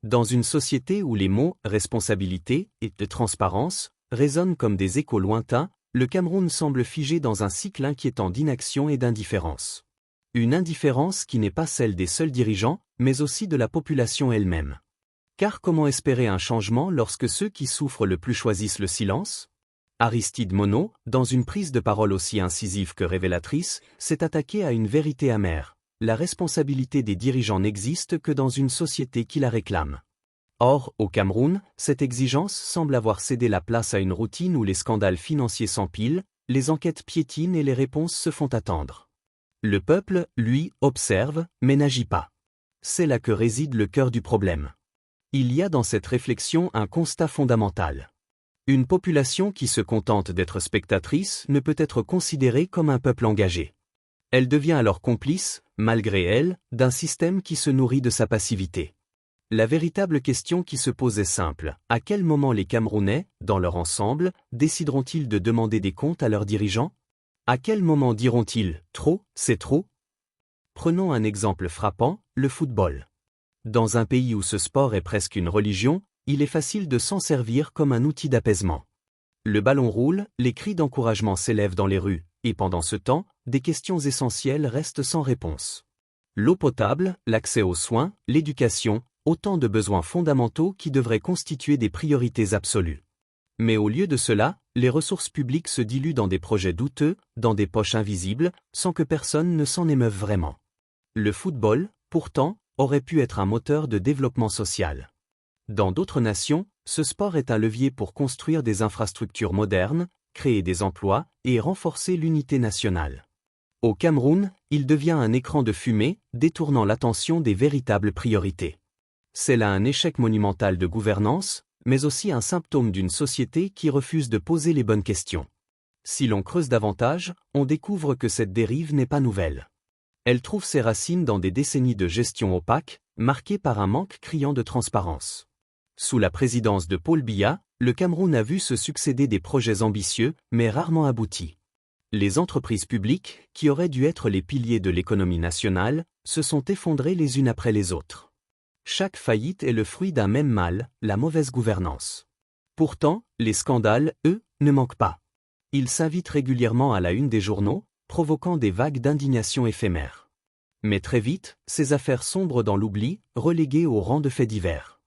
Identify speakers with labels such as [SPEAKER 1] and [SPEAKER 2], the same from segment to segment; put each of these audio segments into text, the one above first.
[SPEAKER 1] Dans une société où les mots « responsabilité » et « transparence » résonnent comme des échos lointains, le Cameroun semble figé dans un cycle inquiétant d'inaction et d'indifférence. Une indifférence qui n'est pas celle des seuls dirigeants, mais aussi de la population elle-même. Car comment espérer un changement lorsque ceux qui souffrent le plus choisissent le silence? Aristide Monod, dans une prise de parole aussi incisive que révélatrice, s'est attaqué à une vérité amère. La responsabilité des dirigeants n'existe que dans une société qui la réclame. Or, au Cameroun, cette exigence semble avoir cédé la place à une routine où les scandales financiers s'empilent, les enquêtes piétinent et les réponses se font attendre. Le peuple, lui, observe, mais n'agit pas. C'est là que réside le cœur du problème. Il y a dans cette réflexion un constat fondamental. Une population qui se contente d'être spectatrice ne peut être considérée comme un peuple engagé. Elle devient alors complice, malgré elle, d'un système qui se nourrit de sa passivité. La véritable question qui se pose est simple. À quel moment les Camerounais, dans leur ensemble, décideront-ils de demander des comptes à leurs dirigeants? À quel moment diront-ils « trop, c'est trop » ? Prenons un exemple frappant, le football. Dans un pays où ce sport est presque une religion, il est facile de s'en servir comme un outil d'apaisement. Le ballon roule, les cris d'encouragement s'élèvent dans les rues, et pendant ce temps, des questions essentielles restent sans réponse. L'eau potable, l'accès aux soins, l'éducation, autant de besoins fondamentaux qui devraient constituer des priorités absolues. Mais au lieu de cela, les ressources publiques se diluent dans des projets douteux, dans des poches invisibles, sans que personne ne s'en émeuve vraiment. Le football, pourtant, aurait pu être un moteur de développement social. Dans d'autres nations, ce sport est un levier pour construire des infrastructures modernes, créer des emplois et renforcer l'unité nationale. Au Cameroun, il devient un écran de fumée, détournant l'attention des véritables priorités. C'est là un échec monumental de gouvernance, mais aussi un symptôme d'une société qui refuse de poser les bonnes questions. Si l'on creuse davantage, on découvre que cette dérive n'est pas nouvelle. Elle trouve ses racines dans des décennies de gestion opaque, marquées par un manque criant de transparence. Sous la présidence de Paul Biya, le Cameroun a vu se succéder des projets ambitieux, mais rarement aboutis. Les entreprises publiques, qui auraient dû être les piliers de l'économie nationale, se sont effondrées les unes après les autres. Chaque faillite est le fruit d'un même mal, la mauvaise gouvernance. Pourtant, les scandales, eux, ne manquent pas. Ils s'invitent régulièrement à la une des journaux, provoquant des vagues d'indignation éphémères. Mais très vite, ces affaires sombrent dans l'oubli, reléguées au rang de faits divers.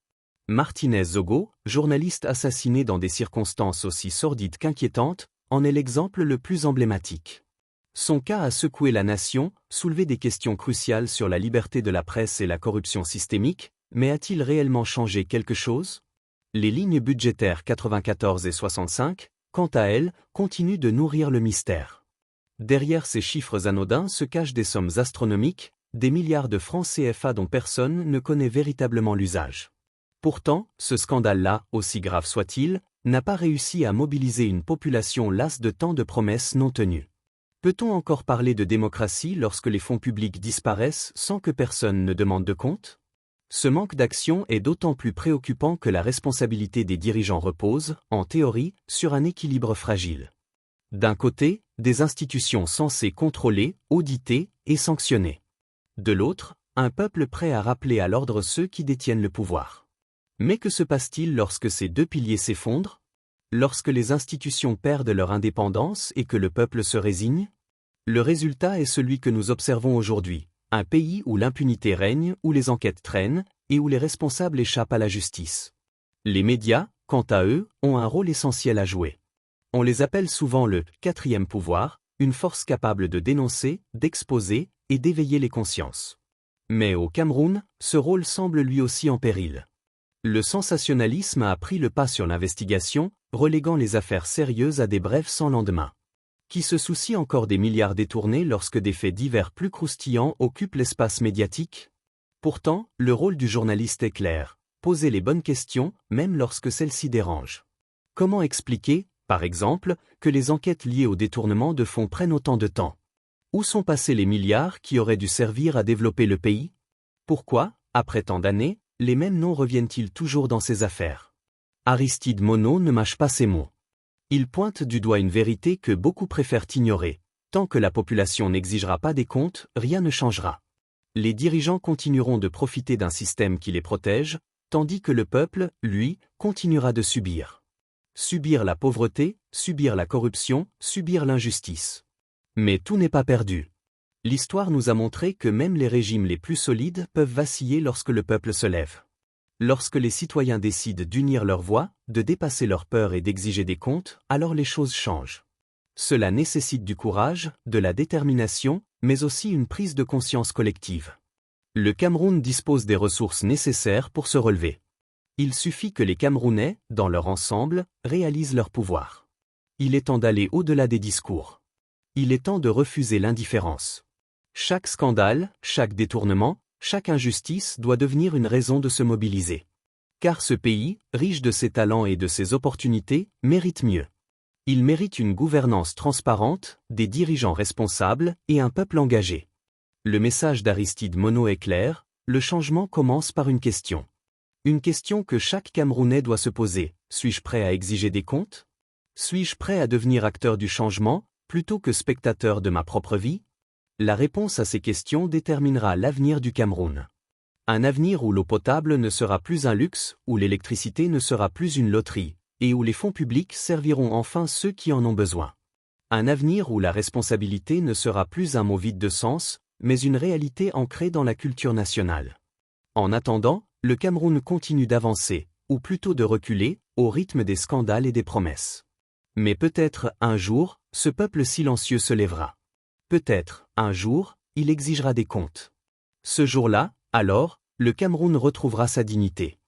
[SPEAKER 1] Martinez Zogo, journaliste assassiné dans des circonstances aussi sordides qu'inquiétantes, en est l'exemple le plus emblématique. Son cas a secoué la nation, soulevé des questions cruciales sur la liberté de la presse et la corruption systémique, mais a-t-il réellement changé quelque chose? Les lignes budgétaires 94 et 65, quant à elles, continuent de nourrir le mystère. Derrière ces chiffres anodins se cachent des sommes astronomiques, des milliards de francs CFA dont personne ne connaît véritablement l'usage. Pourtant, ce scandale-là, aussi grave soit-il, n'a pas réussi à mobiliser une population lasse de tant de promesses non tenues. Peut-on encore parler de démocratie lorsque les fonds publics disparaissent sans que personne ne demande de compte? Ce manque d'action est d'autant plus préoccupant que la responsabilité des dirigeants repose, en théorie, sur un équilibre fragile. D'un côté, des institutions censées contrôler, auditer et sanctionner. De l'autre, un peuple prêt à rappeler à l'ordre ceux qui détiennent le pouvoir. Mais que se passe-t-il lorsque ces deux piliers s'effondrent? Lorsque les institutions perdent leur indépendance et que le peuple se résigne? Le résultat est celui que nous observons aujourd'hui, un pays où l'impunité règne, où les enquêtes traînent, et où les responsables échappent à la justice. Les médias, quant à eux, ont un rôle essentiel à jouer. On les appelle souvent le « quatrième pouvoir », une force capable de dénoncer, d'exposer et d'éveiller les consciences. Mais au Cameroun, ce rôle semble lui aussi en péril. Le sensationnalisme a pris le pas sur l'investigation, reléguant les affaires sérieuses à des brèves sans lendemain. Qui se soucie encore des milliards détournés lorsque des faits divers plus croustillants occupent l'espace médiatique? Pourtant, le rôle du journaliste est clair, poser les bonnes questions, même lorsque celles-ci dérangent. Comment expliquer, par exemple, que les enquêtes liées au détournement de fonds prennent autant de temps? Où sont passés les milliards qui auraient dû servir à développer le pays? Pourquoi, après tant d'années, les mêmes noms reviennent-ils toujours dans ces affaires? Aristide Monod ne mâche pas ses mots. Il pointe du doigt une vérité que beaucoup préfèrent ignorer. Tant que la population n'exigera pas des comptes, rien ne changera. Les dirigeants continueront de profiter d'un système qui les protège, tandis que le peuple, lui, continuera de subir. Subir la pauvreté, subir la corruption, subir l'injustice. Mais tout n'est pas perdu. L'histoire nous a montré que même les régimes les plus solides peuvent vaciller lorsque le peuple se lève. Lorsque les citoyens décident d'unir leurs voix, de dépasser leurs peurs et d'exiger des comptes, alors les choses changent. Cela nécessite du courage, de la détermination, mais aussi une prise de conscience collective. Le Cameroun dispose des ressources nécessaires pour se relever. Il suffit que les Camerounais, dans leur ensemble, réalisent leur pouvoir. Il est temps d'aller au-delà des discours. Il est temps de refuser l'indifférence. Chaque scandale, chaque détournement, chaque injustice doit devenir une raison de se mobiliser. Car ce pays, riche de ses talents et de ses opportunités, mérite mieux. Il mérite une gouvernance transparente, des dirigeants responsables et un peuple engagé. Le message d'Aristide Monod est clair, le changement commence par une question. Une question que chaque Camerounais doit se poser, suis-je prêt à exiger des comptes? Suis-je prêt à devenir acteur du changement, plutôt que spectateur de ma propre vie? La réponse à ces questions déterminera l'avenir du Cameroun. Un avenir où l'eau potable ne sera plus un luxe, où l'électricité ne sera plus une loterie, et où les fonds publics serviront enfin ceux qui en ont besoin. Un avenir où la responsabilité ne sera plus un mot vide de sens, mais une réalité ancrée dans la culture nationale. En attendant, le Cameroun continue d'avancer, ou plutôt de reculer, au rythme des scandales et des promesses. Mais peut-être, un jour, ce peuple silencieux se lèvera. Peut-être, un jour, il exigera des comptes. Ce jour-là, alors, le Cameroun retrouvera sa dignité.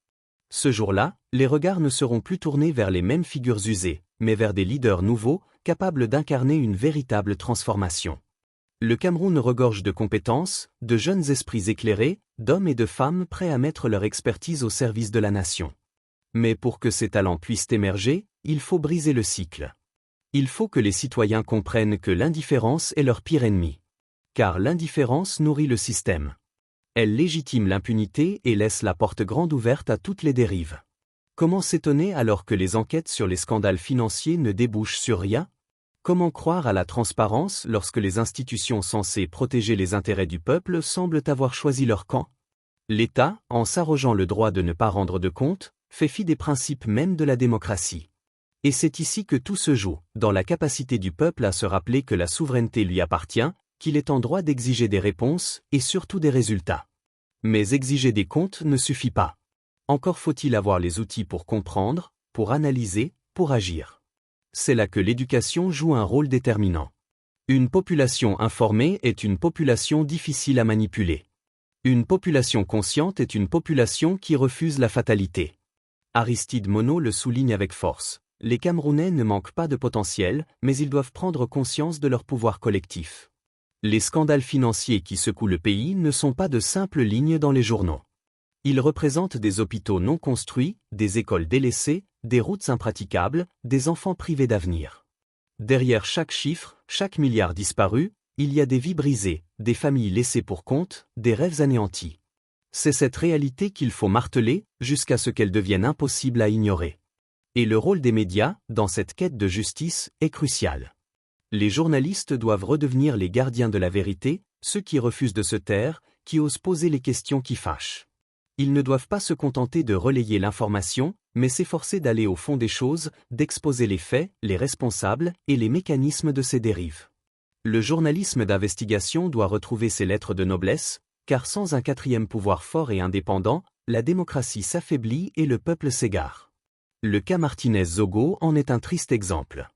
[SPEAKER 1] Ce jour-là, les regards ne seront plus tournés vers les mêmes figures usées, mais vers des leaders nouveaux, capables d'incarner une véritable transformation. Le Cameroun regorge de compétences, de jeunes esprits éclairés, d'hommes et de femmes prêts à mettre leur expertise au service de la nation. Mais pour que ces talents puissent émerger, il faut briser le cycle. Il faut que les citoyens comprennent que l'indifférence est leur pire ennemi. Car l'indifférence nourrit le système. Elle légitime l'impunité et laisse la porte grande ouverte à toutes les dérives. Comment s'étonner alors que les enquêtes sur les scandales financiers ne débouchent sur rien? Comment croire à la transparence lorsque les institutions censées protéger les intérêts du peuple semblent avoir choisi leur camp? L'État, en s'arrogeant le droit de ne pas rendre de compte, fait fi des principes même de la démocratie. Et c'est ici que tout se joue, dans la capacité du peuple à se rappeler que la souveraineté lui appartient, qu'il est en droit d'exiger des réponses, et surtout des résultats. Mais exiger des comptes ne suffit pas. Encore faut-il avoir les outils pour comprendre, pour analyser, pour agir. C'est là que l'éducation joue un rôle déterminant. Une population informée est une population difficile à manipuler. Une population consciente est une population qui refuse la fatalité. Aristide Monod le souligne avec force. Les Camerounais ne manquent pas de potentiel, mais ils doivent prendre conscience de leur pouvoir collectif. Les scandales financiers qui secouent le pays ne sont pas de simples lignes dans les journaux. Ils représentent des hôpitaux non construits, des écoles délaissées, des routes impraticables, des enfants privés d'avenir. Derrière chaque chiffre, chaque milliard disparu, il y a des vies brisées, des familles laissées pour compte, des rêves anéantis. C'est cette réalité qu'il faut marteler, jusqu'à ce qu'elle devienne impossible à ignorer. Et le rôle des médias, dans cette quête de justice, est crucial. Les journalistes doivent redevenir les gardiens de la vérité, ceux qui refusent de se taire, qui osent poser les questions qui fâchent. Ils ne doivent pas se contenter de relayer l'information, mais s'efforcer d'aller au fond des choses, d'exposer les faits, les responsables et les mécanismes de ces dérives. Le journalisme d'investigation doit retrouver ses lettres de noblesse, car sans un quatrième pouvoir fort et indépendant, la démocratie s'affaiblit et le peuple s'égare. Le cas Martinez-Zogo en est un triste exemple.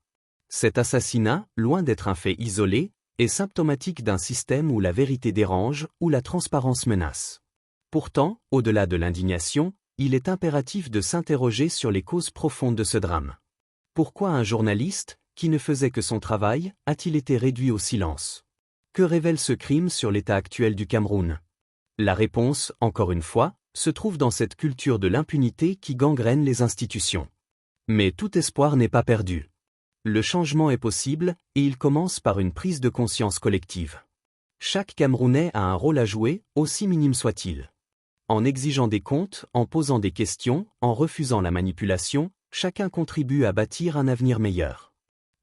[SPEAKER 1] Cet assassinat, loin d'être un fait isolé, est symptomatique d'un système où la vérité dérange, où la transparence menace. Pourtant, au-delà de l'indignation, il est impératif de s'interroger sur les causes profondes de ce drame. Pourquoi un journaliste, qui ne faisait que son travail, a-t-il été réduit au silence? Que révèle ce crime sur l'état actuel du Cameroun? La réponse, encore une fois, se trouve dans cette culture de l'impunité qui gangrène les institutions. Mais tout espoir n'est pas perdu. Le changement est possible, et il commence par une prise de conscience collective. Chaque Camerounais a un rôle à jouer, aussi minime soit-il. En exigeant des comptes, en posant des questions, en refusant la manipulation, chacun contribue à bâtir un avenir meilleur.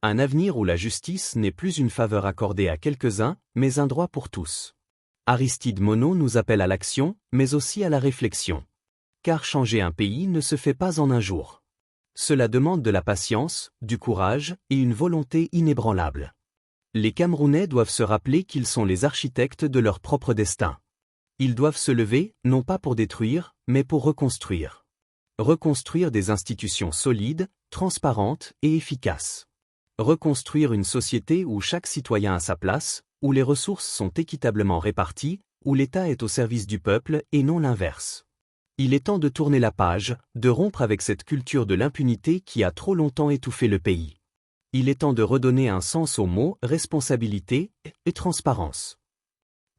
[SPEAKER 1] Un avenir où la justice n'est plus une faveur accordée à quelques-uns, mais un droit pour tous. Aristide Monod nous appelle à l'action, mais aussi à la réflexion. car changer un pays ne se fait pas en un jour. Cela demande de la patience, du courage et une volonté inébranlable. Les Camerounais doivent se rappeler qu'ils sont les architectes de leur propre destin. Ils doivent se lever, non pas pour détruire, mais pour reconstruire. Reconstruire des institutions solides, transparentes et efficaces. Reconstruire une société où chaque citoyen a sa place, où les ressources sont équitablement réparties, où l'État est au service du peuple et non l'inverse. Il est temps de tourner la page, de rompre avec cette culture de l'impunité qui a trop longtemps étouffé le pays. Il est temps de redonner un sens aux mots responsabilité et transparence.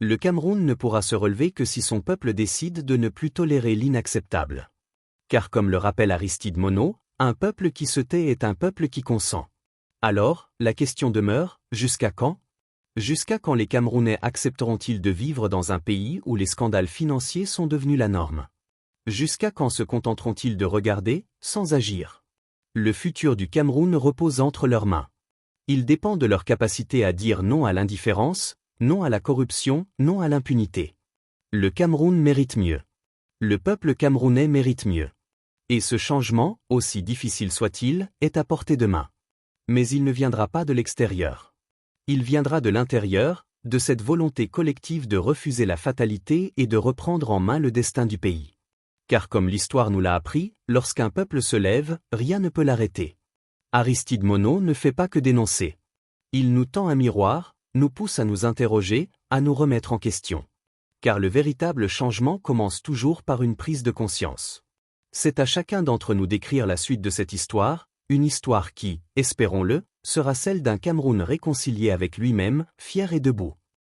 [SPEAKER 1] Le Cameroun ne pourra se relever que si son peuple décide de ne plus tolérer l'inacceptable. Car comme le rappelle Aristide Monod, un peuple qui se tait est un peuple qui consent. Alors, la question demeure, jusqu'à quand ? Jusqu'à quand les Camerounais accepteront-ils de vivre dans un pays où les scandales financiers sont devenus la norme ? Jusqu'à quand se contenteront-ils de regarder, sans agir ? Le futur du Cameroun repose entre leurs mains. Il dépend de leur capacité à dire non à l'indifférence, non à la corruption, non à l'impunité. Le Cameroun mérite mieux. Le peuple camerounais mérite mieux. Et ce changement, aussi difficile soit-il, est à portée de main. Mais il ne viendra pas de l'extérieur. Il viendra de l'intérieur, de cette volonté collective de refuser la fatalité et de reprendre en main le destin du pays. Car comme l'histoire nous l'a appris, lorsqu'un peuple se lève, rien ne peut l'arrêter. Aristide Monod ne fait pas que dénoncer. Il nous tend un miroir, nous pousse à nous interroger, à nous remettre en question. Car le véritable changement commence toujours par une prise de conscience. C'est à chacun d'entre nous d'écrire la suite de cette histoire, une histoire qui, espérons-le, sera celle d'un Cameroun réconcilié avec lui-même, fier et debout.